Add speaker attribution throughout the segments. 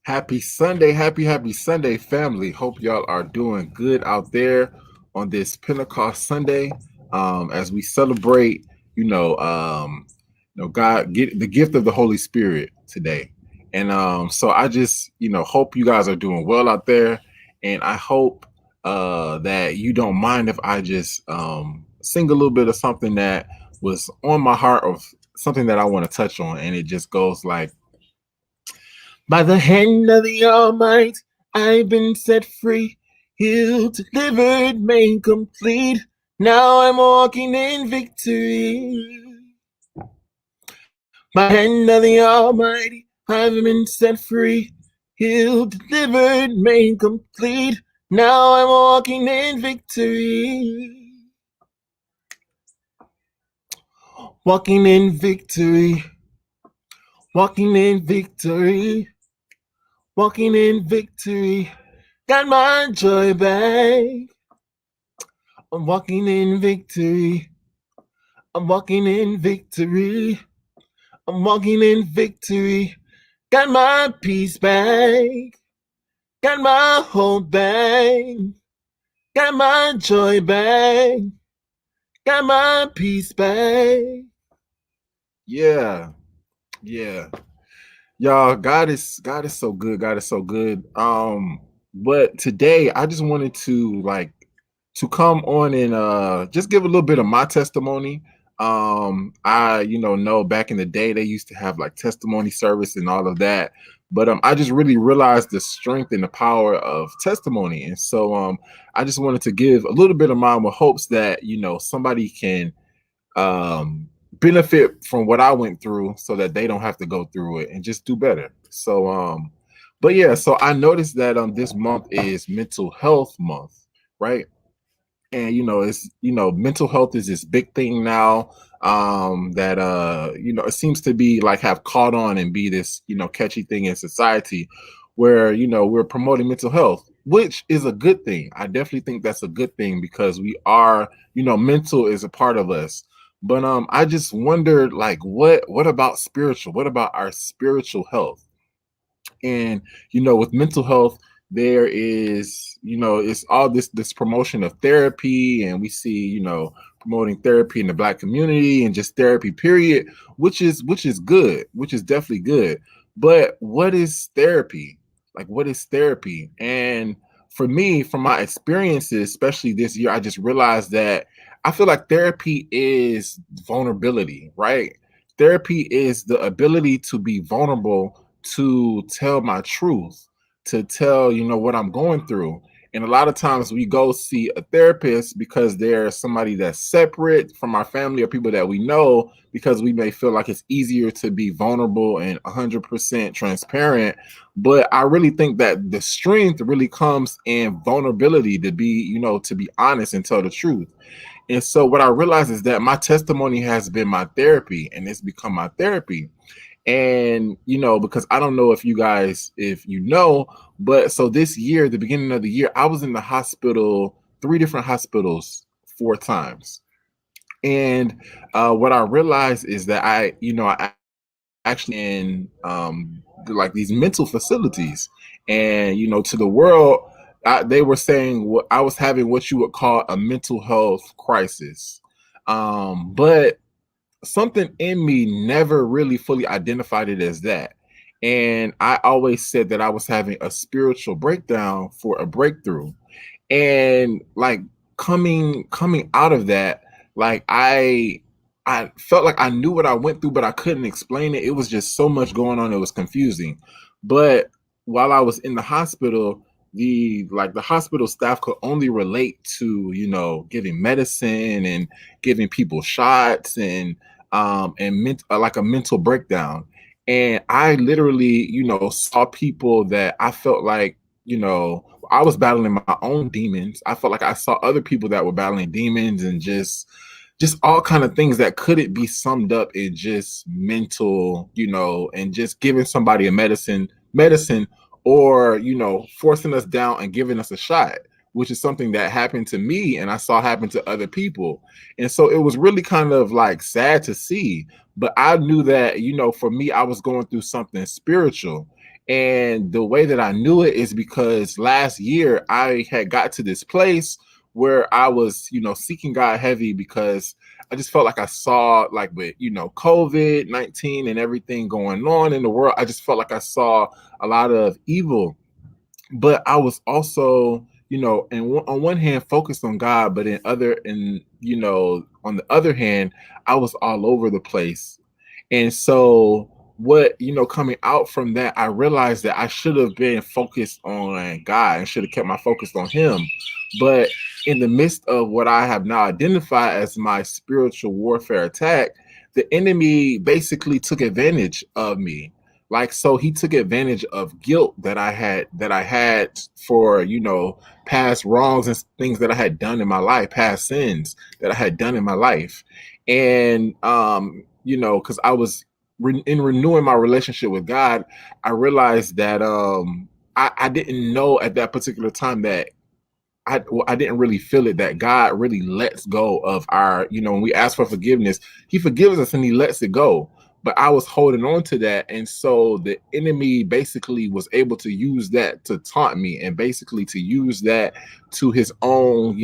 Speaker 1: Happy Sunday, happy Sunday, family. Hope y'all are doing good out there on this Pentecost Sunday. As we celebrate, God get the gift of the Holy Spirit today. And so I just, hope you guys are doing well out there. And I hope that you don't mind if I just sing a little bit of something that was on my heart of something that I want to touch on. And it just goes like, by the hand of the Almighty, I've been set free, healed, delivered, made complete. Now I'm walking in victory. By the hand of the Almighty, I've been set free, healed, delivered, made complete. Now I'm walking in victory. Walking in victory. Walking in victory. Walking in victory. Got my joy back. I'm walking in victory. I'm walking in victory. I'm walking in victory. Got my peace back. Got my hope back. Got my joy back. Got my peace back. Yeah. Yeah. Y'all, God is so good. God is so good. But today I just wanted to come on and just give a little bit of my testimony. I know back in the day they used to have like testimony service and all of that, but I just really realized the strength and the power of testimony. And so I just wanted to give a little bit of mine with hopes that somebody can benefit from what I went through so that they don't have to go through it and just do better. So but yeah, so I noticed that this month is mental health month, right? And it's mental health is this big thing now, that it seems to be like have caught on and be this catchy thing in society where we're promoting mental health, which is a good thing. I definitely think that's a good thing because we are, mental is a part of us. But I just wondered, like, what about spiritual? What about our spiritual health? And with mental health, there is, it's all this promotion of therapy, and we see, promoting therapy in the Black community and just therapy period, which is good, which is definitely good. But what is therapy? Like, what is therapy? And for me, from my experiences, especially this year, I just realized that I feel like therapy is vulnerability, right? Therapy is the ability to be vulnerable, to tell my truth, to tell, what I'm going through. And a lot of times we go see a therapist because there's somebody that's separate from our family or people that we know, because we may feel like it's easier to be vulnerable and 100% transparent. But I really think that the strength really comes in vulnerability, to be, to be honest and tell the truth. And so what I realized is that my testimony has been my therapy, and it's become my therapy. And because I don't know if you guys, if but so this year, the beginning of the year, I was in the hospital, 3 different hospitals, 4 times. And what I realized is that I actually in like these mental facilities, and to the world, they were saying I was having what you would call a mental health crisis. But something in me never really fully identified it as that. And I always said that I was having a spiritual breakdown for a breakthrough. And like coming out of that, like I felt like I knew what I went through, but I couldn't explain it. It was just so much going on. It was confusing. But while I was in the hospital, the hospital staff could only relate to, giving medicine and giving people shots and like a mental breakdown. And I literally, saw people that I felt like, I was battling my own demons. I felt like I saw other people that were battling demons, and just all kind of things that couldn't be summed up in just mental, and just giving somebody a medicine, or forcing us down and giving us a shot, which is something that happened to me and I saw happen to other people. And so it was really kind of like sad to see, but I knew that, for me, I was going through something spiritual. And the way that I knew it is because last year I had got to this place where I was, seeking God heavy, because I just felt like I saw, like, with, COVID-19 and everything going on in the world, I just felt like I saw a lot of evil. But I was also, on one hand focused on God, but on the other hand, I was all over the place. And so what, coming out from that, I realized that I should have been focused on God and should have kept my focus on him. But in the midst of what I have now identified as my spiritual warfare attack, the enemy basically took advantage of me. Like, so he took advantage of guilt that I had for, past wrongs and things that I had done in my life, past sins that I had done in my life. And because I was in renewing my relationship with God, I realized that I didn't know at that particular time that I didn't really feel it, that God really lets go of our, when we ask for forgiveness, he forgives us and he lets it go. But I was holding on to that. And so the enemy basically was able to use that to taunt me, and basically to use that to his own,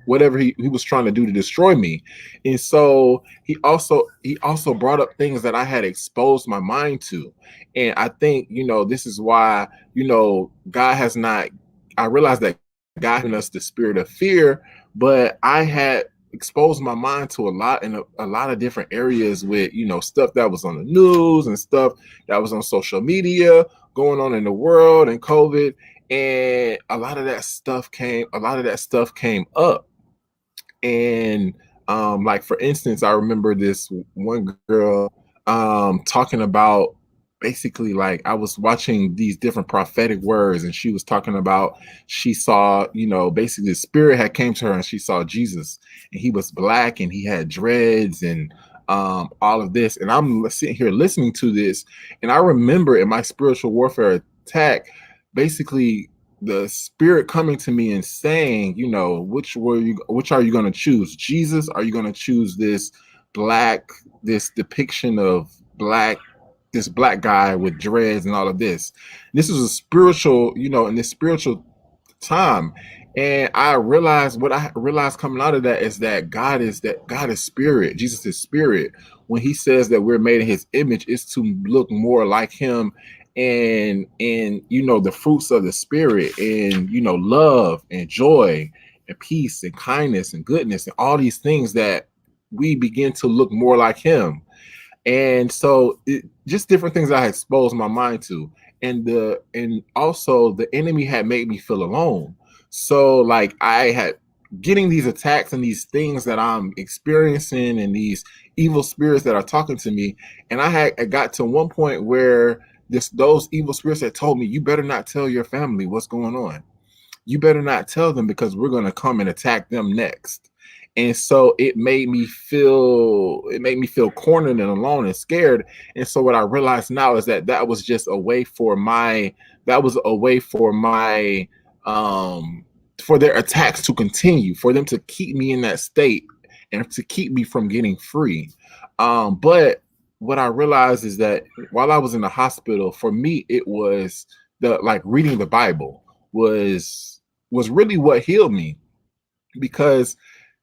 Speaker 1: whatever he was trying to do to destroy me. And so he also brought up things that I had exposed my mind to. And I think, this is why, God has not, I realized that God given us the spirit of fear, but I had exposed my mind to a lot in a lot of different areas with, stuff that was on the news and stuff that was on social media going on in the world and COVID. And a lot of that stuff came up. And like, for instance, I remember this one girl talking about, basically, like, I was watching these different prophetic words, and she was talking about, she saw, basically the spirit had came to her and she saw Jesus, and he was black and he had dreads and all of this. And I'm sitting here listening to this, and I remember in my spiritual warfare attack, basically the spirit coming to me and saying, which are you going to choose? Jesus? Are you going to choose this depiction of this black guy with dreads and all of this? This is a spiritual, in this spiritual time. And what I realized coming out of that is that God is spirit. Jesus is spirit. When he says that we're made in his image, is to look more like him, and the fruits of the spirit, and love and joy and peace and kindness and goodness and all these things, that we begin to look more like him. And so just different things I exposed my mind to. And also the enemy had made me feel alone. So, like, I had getting these attacks and these things that I'm experiencing, and these evil spirits that are talking to me. And I got to one point where those evil spirits had told me, you better not tell your family what's going on. You better not tell them, because we're going to come and attack them next. And so it made me feel cornered and alone and scared. And so what I realize now is that was just a way for my for their attacks to continue, for them to keep me in that state and to keep me from getting free. But what I realized is that while I was in the hospital, for me, it was reading the Bible was really what healed me, because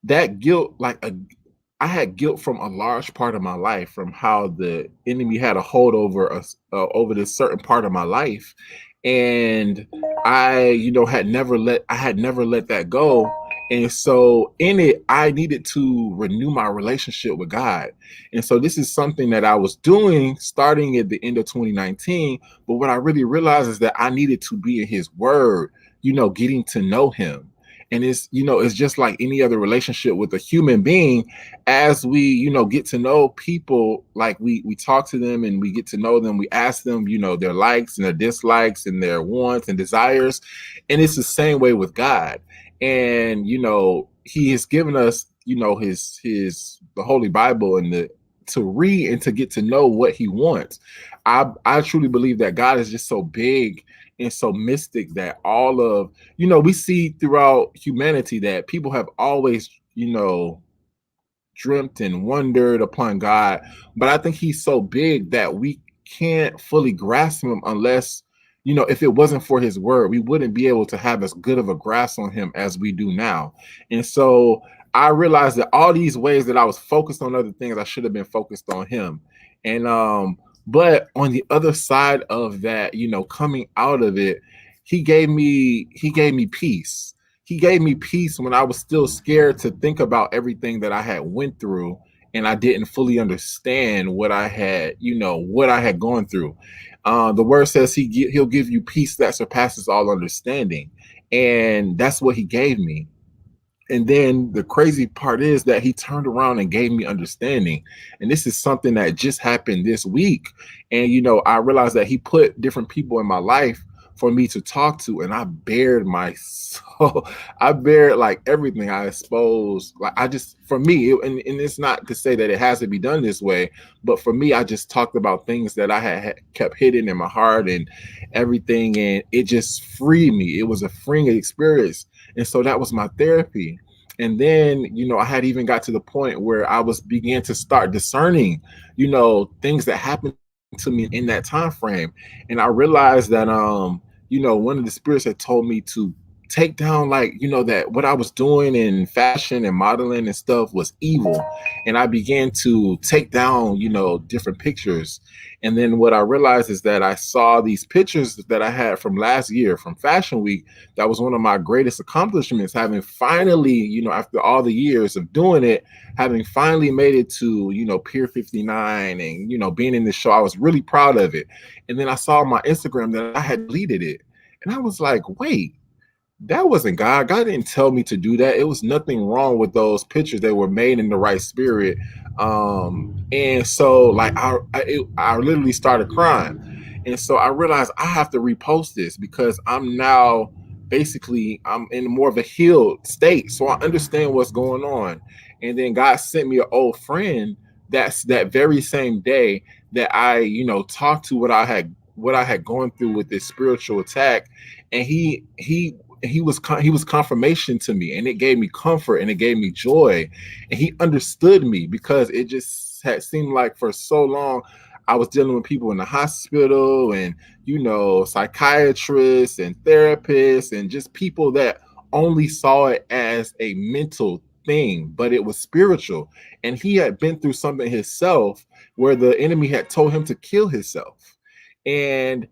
Speaker 1: that guilt, I had guilt from a large part of my life, from how the enemy had a hold over us, over this certain part of my life. And I, had never let that go. And so in it, I needed to renew my relationship with God. And so this is something that I was doing starting at the end of 2019. But what I really realized is that I needed to be in his word, getting to know him. And it's just like any other relationship with a human being. As we, get to know people, like we talk to them and we get to know them, we ask them, their likes and their dislikes and their wants and desires. And it's the same way with God. And, he has given us, the Holy Bible, and to read and to get to know what he wants. I truly believe that God is just so big and so mystic, that all of, we see throughout humanity that people have always, dreamt and wondered upon God. But I think he's so big that we can't fully grasp him unless, you know, if it wasn't for his word, we wouldn't be able to have as good of a grasp on him as we do now. And so I realized that all these ways that I was focused on other things, I should have been focused on him. And but on the other side of that, you know, coming out of it, he gave me peace. He gave me peace when I was still scared to think about everything that I had went through, and I didn't fully understand what I had, you know, what I had gone through. The word says he'll give you peace that surpasses all understanding, and that's what he gave me. And then the crazy part is that he turned around and gave me understanding. And this is something that just happened this week. And, you know, I realized that he put different people in my life for me to talk to. And I bared my soul. I bared like everything. I exposed, like, I just, for me, and it's not to say that it has to be done this way, but for me, I just talked about things that I had kept hidden in my heart and everything. And it just freed me. It was a freeing experience. And so that was my therapy. And then, you know, I had even got to the point where I was began to start discerning, you know, things that happened to me in that time frame. And I realized that you know, one of the spirits had told me to take down, like, you know, that what I was doing in fashion and modeling and stuff was evil. And I began to take down, you know, different pictures. And then what I realized is that I saw these pictures that I had from last year from Fashion Week. That was one of my greatest accomplishments, having finally, you know, after all the years of doing it, having finally made it to, you know, Pier 59 and, you know, being in the show. I was really proud of it. And then I saw on my Instagram that I had deleted it. And I was like, wait, that wasn't God. God didn't tell me to do that. It was nothing wrong with those pictures. They were made in the right spirit. And so like I literally started crying. And so I realized I have to repost this because I'm now basically I'm in more of a healed state. So I understand what's going on. And then God sent me an old friend that's that very same day that I, you know, talked to what I had gone through with this spiritual attack. And he was confirmation to me, and it gave me comfort and it gave me joy, and he understood me because it just had seemed like for so long I was dealing with people in the hospital and, you know, psychiatrists and therapists and just people that only saw it as a mental thing, but it was spiritual. And he had been through something himself where the enemy had told him to kill himself. And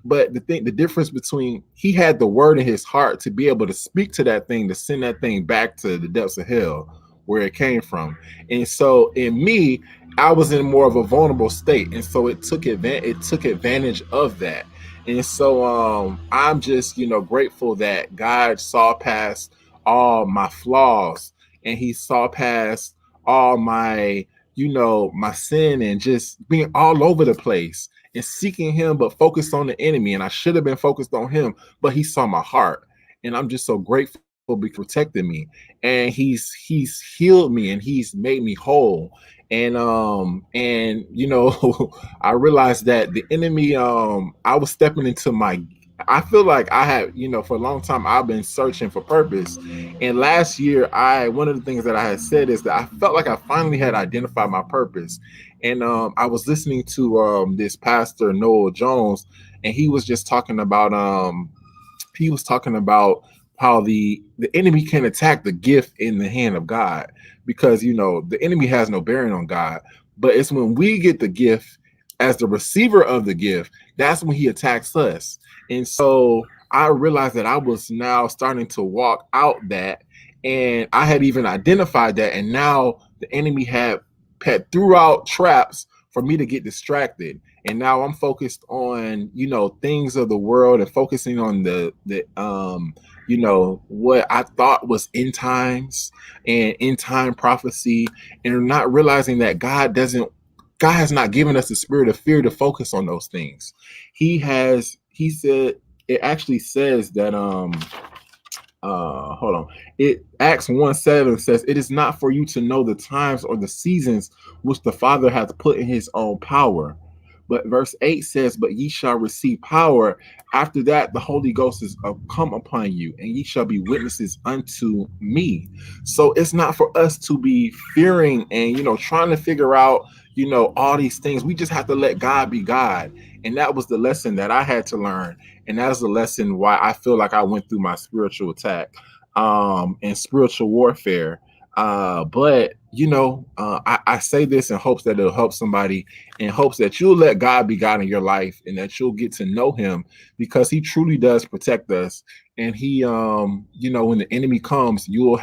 Speaker 1: but the difference between, he had the word in his heart to be able to speak to that thing, to send that thing back to the depths of hell where it came from. And so in me, I was in more of a vulnerable state, and so it took advantage of that. And so I'm just, you know, grateful that God saw past all my flaws, and he saw past all my, you know, my sin and just being all over the place and seeking him, but focused on the enemy. And I should have been focused on him, but he saw my heart. And I'm just so grateful because he protected me. And he's healed me and he's made me whole. And you know, I realized that the enemy, I was stepping into my, I feel like I had, you know, for a long time I've been searching for purpose. And last year, one of the things that I had said is that I felt like I finally had identified my purpose. And I was listening to this pastor Noel Jones, and he was just talking about how the enemy can attack the gift in the hand of God, because, you know, the enemy has no bearing on God, but it's when we get the gift as the receiver of the gift, that's when he attacks us. And so I realized that I was now starting to walk out that, and I had even identified that, and now the enemy had threw out traps for me to get distracted. And now I'm focused on, you know, things of the world and focusing on the you know, what I thought was end times and end time prophecy, and not realizing that God has not given us the spirit of fear to focus on those things. He said, it actually says that hold on. Acts 1:7 says, "It is not for you to know the times or the seasons which the Father hath put in his own power." But verse 8 says, "But ye shall receive power. After that, the Holy Ghost is come upon you, and ye shall be witnesses unto me." So it's not for us to be fearing and, you know, trying to figure out, all these things. We just have to let God be God. And that was the lesson that I had to learn. And that's the lesson why I feel like I went through my spiritual attack and spiritual warfare. But I say this in hopes that it'll help somebody, in hopes that you'll let God be God in your life and that you'll get to know him, because he truly does protect us. And he when the enemy comes, you'll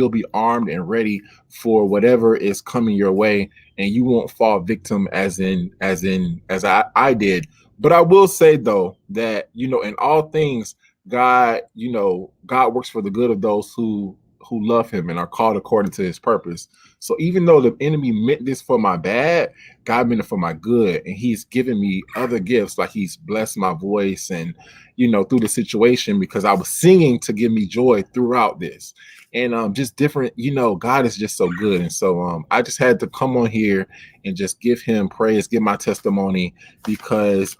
Speaker 1: be armed and ready for whatever is coming your way, and you won't fall victim as I did. But I will say though that in all things, God works for the good of those who love him and are called according to his purpose. So even though the enemy meant this for my bad, God meant it for my good. And he's given me other gifts, like he's blessed my voice and, through the situation, because I was singing to give me joy throughout this. And just different, God is just so good. And so I just had to come on here and just give him praise, give my testimony, because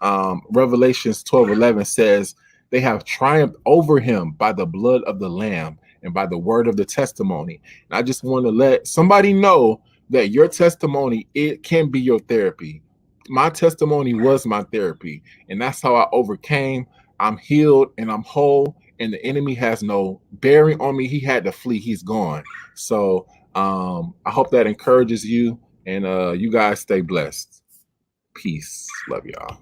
Speaker 1: Revelations 12:11 says they have triumphed over him by the blood of the Lamb and by the word of the testimony. And I just want to let somebody know that your testimony, it can be your therapy. My testimony was my therapy, and that's how I overcame. I'm healed and I'm whole, and the enemy has no bearing on me. He had to flee. He's gone. So I hope that encourages you, and you guys stay blessed. Peace. Love y'all.